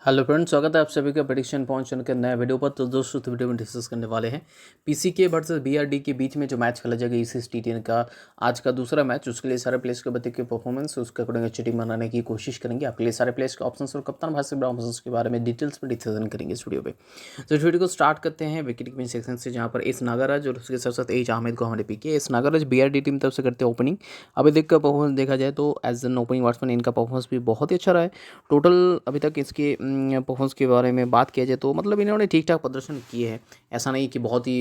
Hello friends, स्वागत है आप सभी का प्रेडिक्शन पॉइंट चैनल के नए वीडियो पर। तो दोस्तों इस वीडियो में डिस्कस करने वाले हैं पीसीके वर्सेस बीआरडी के बीच में जो मैच खेला जाएगा इसी टी10 का आज का दूसरा मैच। उसके लिए सारे प्लेयर्स के बता के परफॉर्मेंस उसके अकॉर्डिंग अच्छी टीम बनाने की कोशिश करेंगे। आपके लिए सारे प्लेयर्स के ऑप्शंस और कप्तान भाई से ऑप्शंस के बारे में डिटेल्स में डिस्कशन करेंगे इस वीडियो पे। तो इस वीडियो को स्टार्ट करते हैं विकेट कीपिंग सेक्शन से, जहाँ पर एस नागराज और उसके साथ साथ एच अहमद को हमने पिक किया। एस नागराज बीआरडी टीम तरफ से करते हैं ओपनिंग। अभी देख का परफॉर्मेंस देखा जाए तो एज एन ओपनिंग बैट्समैन इनका परफॉर्मेंस भी बहुत ही अच्छा रहा है। टोटल अभी तक इसके परफॉर्मेंस के बारे में बात किया जाए तो मतलब इन्होंने ठीक ठाक प्रदर्शन किए हैं। ऐसा नहीं कि बहुत ही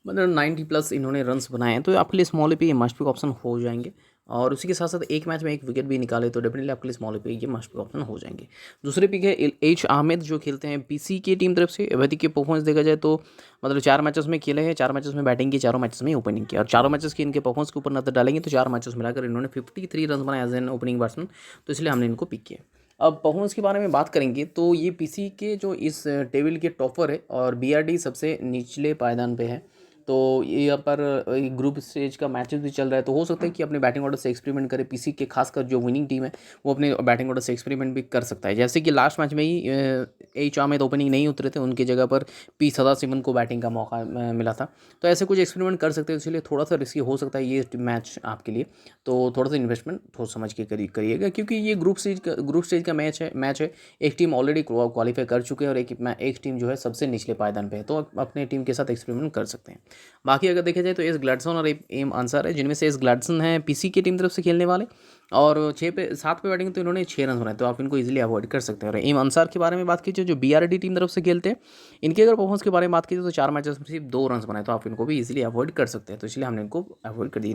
मतलब 90+ इन्होंने रन्स बनाए हैं, तो आपके लिए स्मॉल पे ये मस्ट पिक ऑप्शन हो जाएंगे। और उसी के साथ साथ एक मैच में एक विकेट भी निकाले तो डेफिनेटली आपके लिए स्मॉल पे ये मस्ट पिक ऑप्शन हो जाएंगे। दूसरे पिक है एच अहमद जो खेलते हैं पीसी की टीम तरफ से। अवैधिक के परफॉर्मेंस देखा जाए तो मतलब 4 मैचेस में खेले हैं, 4 मैचेस में बैटिंग की, 4 मैचेस में ओपनिंग किया और 4 मैचेस की इनके परफॉर्मेंस के ऊपर नजर डालेंगे तो 4 मैचेस मिलाकर इन्होंने 53 रन बनाए एज एन ओपनिंग बैट्समैन, तो इसलिए हमने इनको पिक किया। अब परफॉर्मेंस के बारे में बात करेंगे तो ये पीसी के जो इस टेबल के टॉपर है और बीआरडी सबसे निचले पायदान पे है। तो ये यहाँ पर ग्रुप स्टेज का मैचेस भी चल रहा है, तो हो सकता है कि अपने बैटिंग ऑर्डर से एक्सपेरिमेंट करे। पीसी के खासकर जो विनिंग टीम है वो अपने बैटिंग ऑर्डर से एक्सपेरिमेंट भी कर सकता है। जैसे कि लास्ट मैच में ही एच आमिद ओपनिंग नहीं उतरे थे, उनकी जगह पर पी सदाशिवन को बैटिंग का मौका मिला था। तो ऐसे कुछ एक्सपेरिमेंट कर सकते हैं, इसलिए थोड़ा सा रिस्की हो सकता है ये मैच आपके लिए। तो थोड़ा सा इन्वेस्टमेंट सोच समझ के करिएगा, क्योंकि ये ग्रुप स्टेज का मैच है। एक टीम ऑलरेडी क्वालिफाई कर चुके हैं और एक टीम जो है सबसे निचले पायदान पे है, तो अपने टीम के साथ एक्सपेरिमेंट कर सकते हैं। बाकी अगर देखा जाए तो एस ग्लैडसन और एम अंसार है, जिनमें से एस ग्लैडसन है पीसी की टीम तरफ से खेलने वाले और 7 पे बैटिंग तो इन्होंने 6 रन बनाए, तो आप इनको इजीली अवॉइड कर सकते हैं। और एम अंसार के बारे में बात कीजिए जो बीआरडी टीम तरफ से खेलते हैं, इनके अगर परफॉर्मेंस के बारे में बात कीजिए तो 4 मैचेस में सिर्फ 2 रन बनाए, तो आप इनको भी इजीली अवॉइड कर सकते हैं। तो इसलिए हमने इनको अवॉइड कर दिया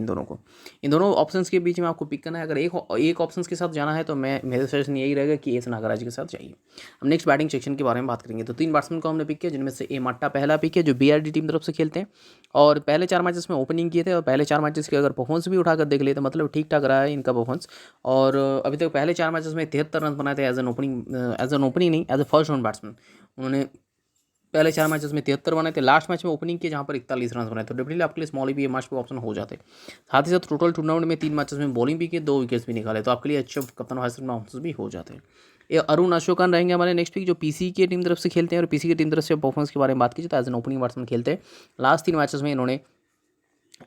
इन दोनों ऑप्शंस के बीच में आपको पिक करना है। अगर एक ऑप्शन के साथ जाना है तो मेरे सजेशन यही रहेगा कि एस नागराज के साथ जाइए। हम नेक्स्ट बैटिंग सेक्शन के बारे में बात करेंगे तो 3 बैट्समैन को हमने पिक किया, जिनमें से ए मट्टा पहला पिक है जो बीआरडी टीम तरफ से खेलते हैं और पहले 4 मैचेस में ओपनिंग किए थे और पहले 4 मैचेस के अगर परफॉर्मेंस भी उठाकर देख लेते मतलब ठीक ठाक रहा है इनका परफॉर्मेंस। और अभी तक पहले 4 मैचेस में 73 रन बनाए थे एज एन ओपनिंग नहीं, as a first round batsman. उन्होंने पहले 4 मैचेस में 73 बनाए थे, लास्ट मैच में ओपनिंग किए जहाँ पर 41 रन बनाए, तो डेफिनेटली आपके लिए स्मॉल भी मैच पे ऑप्शन हो जाते हैं। साथ ही साथ टोटल टूर्नामेंट में 3 मैचेस में बॉलिंग भी की, 2 विकेट्स भी निकाले, तो आपके लिए अच्छे कप्तान वाइस ऑप्शन भी हो जाते हैं। ये अरुण अशोकन रहेंगे हमारे नेक्स्ट वीक, जो पीसी की टीम तरफ से खेलते हैं और पीसी की टीम तरफ से परफॉर्मेंस के बारे में बात कीजिए तो एज एन ओपनिंग बैट्समैन खेलते हैं। लास्ट 3 मैचेस में इन्होंने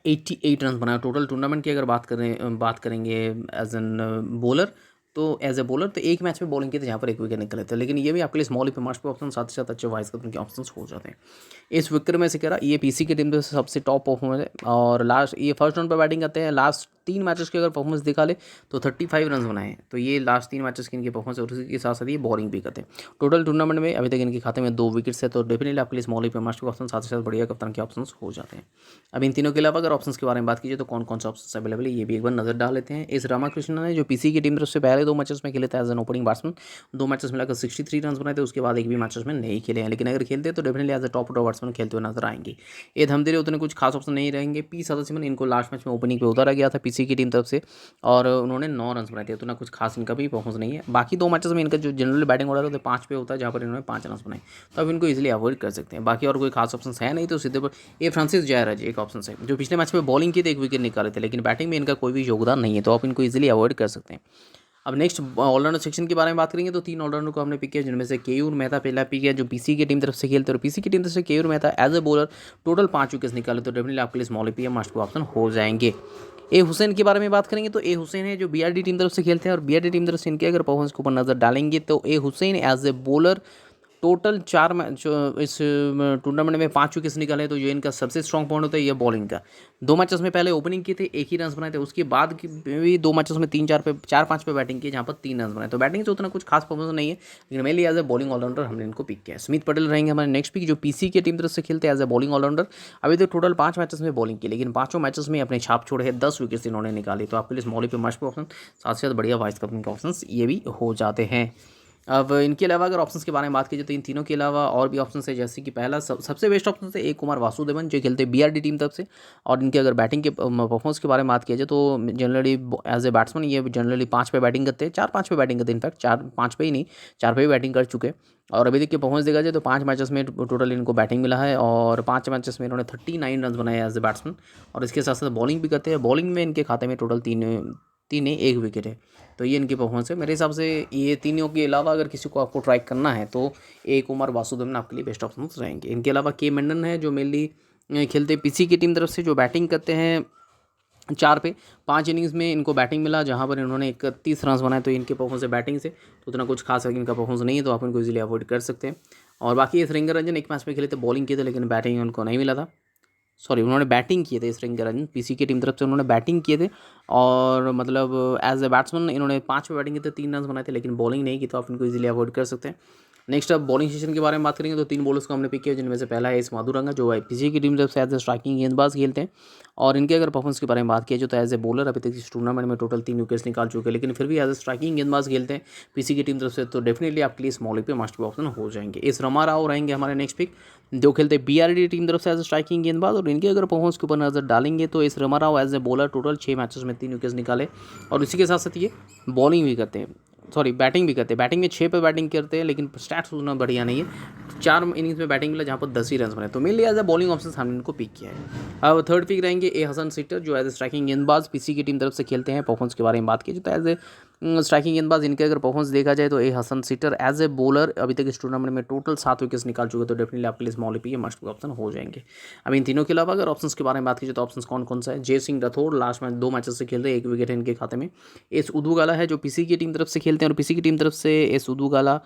88 रन बनाए। टोटल टूर्नामेंट की अगर बात करेंगे एज एन बॉलर, तो एज ए बॉलर तो एक मैच में बॉलिंग की थी जहाँ पर एक विकेट निकले थे, लेकिन ये भी आपके लिए स्मॉल पे मार्च पे ऑप्शन साथ ही साथ अच्छे वाइस कप्तान के ऑप्शंस हो जाते हैं। इस विकेट में से कह रहा ये पीसी की टीम पे सबसे टॉप परफॉर्मर है और लास्ट ये फर्स्ट राउंड पर बैटिंग करते हैं। लास्ट 3 मैचेस के अगर परफॉर्मेंस दिखा ले तो 35 रन बनाए हैं, तो ये लास्ट 3 मैचेस की इनकी परफॉर्मेंस और उसी के साथ साथ ये बॉलिंग भी करते हैं। टोटल टूर्नामेंट में अभी तक इनके खाते में 2 विकेट्स है, तो डेफिनेटली आपके लिए स्मॉल पे मार्च के ऑप्शन साथ ही साथ बढ़िया कप्तान के ऑप्शन हो जाते हैं। अब इन तीनों के अलावा अगर ऑप्शंस के बारे में बात कीजिए तो कौन कौन से ऑप्शन अवेलेबल है ये भी एक बार नजर डाल लेते हैं। इस रामाकृष्णन ने जो पीसी की टीम तरफ से पहले 2 मैचेस में खेले थे as an opening batsman, 2 matches मिलाकर 63 रन बनाए थे, उसके बाद एक भी मैचेस में नहीं खेले हैं, लेकिन अगर खेलते तो definitely as a top batsman खेलते हुए नजर आएंगे। ये धमदेरे उतने कुछ खास ऑप्शन नहीं रहेंगे। पी सदाशिवन इनको लास्ट मैच में ओपनिंग पे उतारा गया था पीसी की टीम तरफ से और उन्होंने 9 रन बनाए थे, तो ना कुछ खास इनका भी परफॉर्मेंस नहीं है। बाकी 2 मैचेस में इनका जो जनरली बैटिंग ऑर्डर होता है 5 पे होता है, जहाँ पर इन्होंने 5 रन बनाए, तो अब इनको इजीली अवॉइड कर सकते हैं। बाकी और कोई खास ऑप्शन है नहीं, तो सीधे पर ये फ्रांसिस जयराज एक ऑप्शन है जो पिछले मैच में बॉलिंग की तो एक विकेट निकाले थे, लेकिन बैटिंग में इनका कोई भी योगदान नहीं है, तो आप इनको इजीली अवॉइड कर सकते हैं। अब नेक्स्ट ऑलराउंडर सेक्शन के बारे में बात करेंगे तो 3 ऑलराउंडर को हमने पिक किया, जिनमें से केयूर मेहता पहला पिक है जो पीसी की टीम तरफ से खेलते हैं और पीसी की टीम तरफ से Keyur Mehta as a bowler total 5 wickets निकाले, तो डेफिनेटली आपके लिए स्मॉल पी मस्ट ऑप्शन हो जाएंगे। ए हुसैन के बारे में बात करेंगे तो ए हुसैन है जो बीआरडी टीम तरफ से खेलते हैं और बीआरडी टीम तरफ से इनके अगर परफॉर्मेंस के ऊपर नजर डालेंगे तो A Hussain as a bowler total 4 match इस टूर्नामेंट में 5 विकेट्स निकाले, तो ये इनका सबसे स्ट्रॉन्ग पॉइंट होता है ये बॉलिंग का। 2 मैचेस में पहले ओपनिंग किए थे, 1 ही रन बनाए थे, उसके बाद भी 2 मैचेस में 4-5 पे बैटिंग की जहाँ पर 3 रन बनाए, तो बैटिंग से उतना कुछ खास परफॉर्मेंस नहीं है, लेकिन mainly as a bowling allrounder हमने इनको पिक किया है। स्मिथ पटेल रहेंगे हमारे नेक्स्ट पिक, जो पीसी की टीम तरफ से खेलते हैं एज ए बॉलिंग ऑलराउंडर। अभी तक टोटल 5 मैचेस में बॉलिंग की, लेकिन 5 मैचेस में अपने छाप छोड़े हैं, 10 विकेट्स इन्होंने निकाली, तो आपके लिए स्मॉली पे मस्ट ऑप्शन साथ ही साथ बढ़िया वाइस कप्तान के ऑप्शन ये भी हो जाते हैं। अब इनके अलावा अगर ऑप्शंस के बारे में बात कीजिए तो इन तीनों के अलावा और भी ऑप्शन है, जैसे कि पहला सबसे बेस्ट ऑप्शन है एक कुमार वासुदेवन जो खेलते हैं बीआरडी टीम तरफ से, और इनके अगर बैटिंग के परफॉर्मेंस के बारे में बात किया जाए तो जनरली एज ए बैट्समैन ये जनरली 5 पे बैटिंग करते हैं, 4-5 पे बैटिंग करते हैं, इनफैक्ट 4-5 पे ही नहीं 4 पे भी बैटिंग कर चुके हैं। और अभी देखिए परफॉर्मेंस देखा जाए तो 5 मैचेस में टोटल इनको बैटिंग मिला है और 5 मैचेस में इन्होंने 39 रन बनाए एज ए बैट्समैन, और इसके साथ साथ बॉलिंग भी करते हैं। बॉलिंग में इनके खाते में टोटल 3 3 नहीं 1 विकेट है। तो ये इनकी परफॉर्मेंस है। मेरे हिसाब से ये तीनों के अलावा अगर किसी को आपको ट्राई करना है तो ए कुमार वासुदेवन आपके लिए बेस्ट ऑप्शन रहेंगे। इनके अलावा के मेंडन है जो मेनली खेलते पीसी की टीम तरफ से, जो बैटिंग करते हैं 4 पे 5 इनिंग्स में इनको बैटिंग मिला जहां पर इन्होंने 31 रन बनाए। तो इनके परफॉर्मेंस है बैटिंग से तो उतना कुछ खास इनका परफॉर्मेंस नहीं है, तो आप इनको इजीली अवॉइड कर सकते हैं। और बाकी इस रिंगरंजन एक मैच में खेले थे, बॉलिंग किए थे लेकिन बैटिंग उनको नहीं मिला था। सॉरी, उन्होंने बैटिंग किए थे इस रिंगरंजन, पीसी की टीम तरफ से उन्होंने बैटिंग किए थे और मतलब एज ए बैट्समैन इन्होंने 5 पे बैटिंग किए थे, 3 रन बनाए थे लेकिन बॉलिंग नहीं की, तो आप इनको इजीली अवॉइड कर सकते हैं। नेक्स्ट अब बॉलिंग सेशन के बारे में बात करेंगे तो 3 बॉलर्स को हमने पिक किया, जिनमें से पहला है इस माधुरंगा जो पीसी की टीम तरफ से एज ए स्ट्राइकिंग गेंदबाज खेलते हैं। और इनके अगर परफॉर्मेंस के बारे में बात किया जाए तो एज ए बॉलर अभी तक इस टूर्नामेंट में टोटल 3 विकेट्स निकाल चुके हैं, लेकिन फिर भी एज ए स्ट्राइकिंग गेंदबाज खेलते हैं पीसी की टीम तरफ से, तो डेफिनेटली आपके लिए स्मॉल पे मस्ट बी ऑप्शन हो जाएंगे। इस रमा राव रहेंगे हमारे नेक्स्ट पिक, जो खेलते हैं बीआरडी टीम तरफ से एज ए स्ट्राइकिंग गेंदबाज। और इनके अगर परफॉर्मेंस के ऊपर नजर डालेंगे तो इस Rama Rao as a bowler total 6 matches में 3 विकेट्स निकाले और इसी के साथ साथ ये बॉलिंग भी करते हैं, सॉरी बैटिंग भी करते हैं। बैटिंग में 6 पे बैटिंग करते हैं लेकिन स्टैट्स उतना बढ़िया नहीं है। 4 इनिंग्स में बैटिंग मिला जहाँ पर 10 ही रन बने, तो mainly as a bowling option हमने इनको पिक किया है। अब थर्ड पिक रहेंगे ए हसन सीटर जो एज ए स्ट्राइकिंग गेंदबाज पीसी की टीम तरफ से खेलते हैं। परफॉर्मेंस के बारे में बात की जाए तो एज ए स्ट्राइकिंग गेंदबाज इनके अगर परफॉर्मेंस देखा जाए तो ए हसन सीटर एज ए बॉलर अभी तक इस टूर्नामेंट में टोटल 7 विकेट्स निकाल चुके, तो डेफिनेटली आपके लिए स्मॉल पे ये मस्ट ऑप्शन हो जाएंगे। अब इन तीनों के अलावा अगर ऑप्शंस के बारे में बात की जाए तो ऑप्शंस कौन कौन सा है, जय Singh Rathore last match 2 matches से खेल रहे हैं, 1 विकेट है इनके खाते में। एस उदुगाला है जो पीसी की टीम तरफ से खेलते हैं और पीसी की टीम तरफ से एस उदुगाला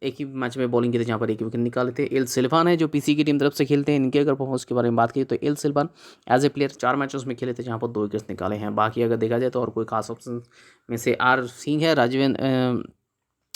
एक ही मैच में बॉलिंग की थी जहाँ पर 1 विकेट निकाले थे। एल सिल्वान है जो पीसी की टीम तरफ से खेलते हैं। इनके अगर परफॉर्मेंस के बारे में बात की तो L Silvan as a player 4 matches में खेले थे जहाँ पर 2 विकेट्स निकाले हैं। बाकी अगर देखा जाए तो और कोई खास ऑप्शन में से आर सिंह है राजवेंद्र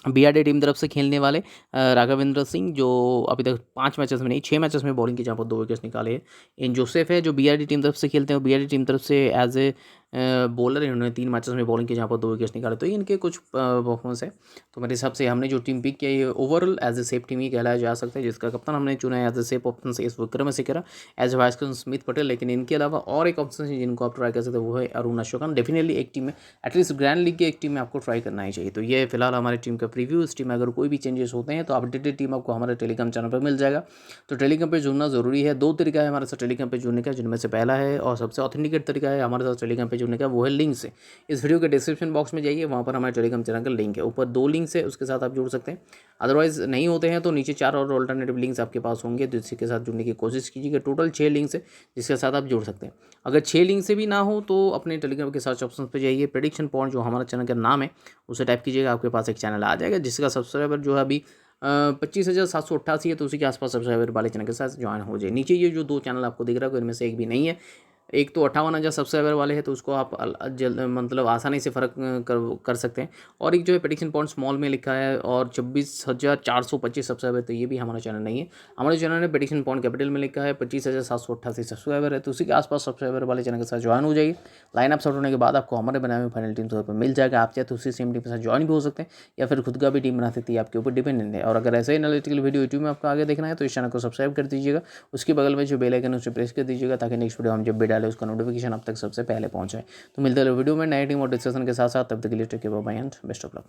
बीआरडी टीम तरफ से खेलने वाले राघवेंद्र सिंह जो अभी तक 5 मैचेस में नहीं 6 मैचेस में बॉलिंग की जहाँ पर 2 विकेट्स निकाले हैं। इन जोसेफ है जो बीआरडी टीम तरफ से खेलते हैं और बीआरडी टीम तरफ से एज ए बॉलर इन्होंने 3 मैचेस में बॉलिंग की जहाँ पर 2 विकेट्स निकाले, तो ये इनके कुछ परफॉर्मेंस है। तो मेरे हिसाब से हमने जो टीम पिक किया ये overall as a safe team ही कहलाया जा सकता है, जिसका कप्तान हमने चुना है एज ए सेफ ऑप्शन से इस Vikramaditya as a vice captain Smith Patel. लेकिन इनके अलावा और एक ऑप्शन है जिनको आप ट्राई कर सकते हैं, वो है अरुण अशोकन। डेफिनेटली एक टीम में एटलीस्ट ग्रैंड लीग की एक टीम में आपको ट्राई करना ही चाहिए। तो ये फिलहाल हमारी टीम का प्रीव्यू। इस टीम में अगर कोई भी चेंजेस होते हैं तो अपडेटेड टीम आपको हमारे टेलीग्राम चैनल पर मिल जाएगा। तो टेलीग्राम पे जुड़ना जरूरी है। 2 तरीका है हमारे साथ टेलीग्राम पे जुड़ने का, जिनमें से पहला है और सबसे ऑथेंटिकेट तरीका है हमारे साथ टेलीग्राम पे जुड़ने का, वो है लिंक से। इस वीडियो के डिस्क्रिप्शन बॉक्स में जाइए, वहाँ पर हमारे टेलीग्राम चैनल का लिंक है, ऊपर 2 लिंक्स है, उसके साथ आप जुड़ सकते हैं। अदरवाइज नहीं होते हैं तो नीचे 4 और ऑल्टरनेटिव लिंक्स आपके पास होंगे, तो इसी के साथ जुड़ने की कोशिश कीजिएगा। टोटल 6 लिंक्स है जिसके साथ आप जुड़ सकते हैं। अगर 6 लिंक से भी ना हो तो अपने टेलीग्राम के सर्च ऑप्शन पर जाइए, प्रेडिक्शन पॉइंट जो हमारा चैनल का नाम है उसे टाइप कीजिएगा, आपके पास एक चैनल आ जाएगा जिसका सब्सक्राइबर जो है अभी 25,788 है, तो उसी के आसपास सब्सक्राइबर वाले चैनल के साथ ज्वाइन हो जाए। नीचे ये जो 2 चैनल आपको दिख रहा है इनमें से एक भी नहीं है। एक तो 58,000 सब्सक्राइबर वाले हैं तो उसको आप मतलब आसानी से फ़र्क कर सकते हैं, और एक जो है प्रेडिक्शन पॉइंट स्मॉल में लिखा है और 26,425 सब्सक्राइबर, तो ये भी हमारा चैनल नहीं है। हमारे चैनल ने प्रेडिक्शन पॉइंट कैपिटल में लिखा है, 25,788 सब्सक्राइबर है, तो उसी के आसपास सब्सक्राइबर वाले चैनल के साथ ज्वाइन हो जाएगी। लाइन अप सेट होने के बाद आपको हमारे बनाए हुए फाइनल टीम पर मिल जाएगा। आप चाहे तो उसी सेम टीम के साथ ज्वाइन भी हो सकते हैं या फिर खुद का भी टीम बना सकती है, आपके ऊपर डिपेंडेंट है। और अगर ऐसे एनालिटिकल वीडियो यूट्यूब में आपको आगे देखना है तो इस चैनल को सब्सक्राइब कर दीजिएगा, उसके बगल में जो बेल आइकन है उसे प्रेस कर दीजिएगा ताकि नेक्स्ट वीडियो हम जब भी डालें उसका नोटिफिकेशन आप तक सबसे पहले पहुंचे। तो मिलते हैं वीडियो में नए टीम और डिस्कशन के साथ साथ, तब तक के लिए take care, bye bye and best of luck.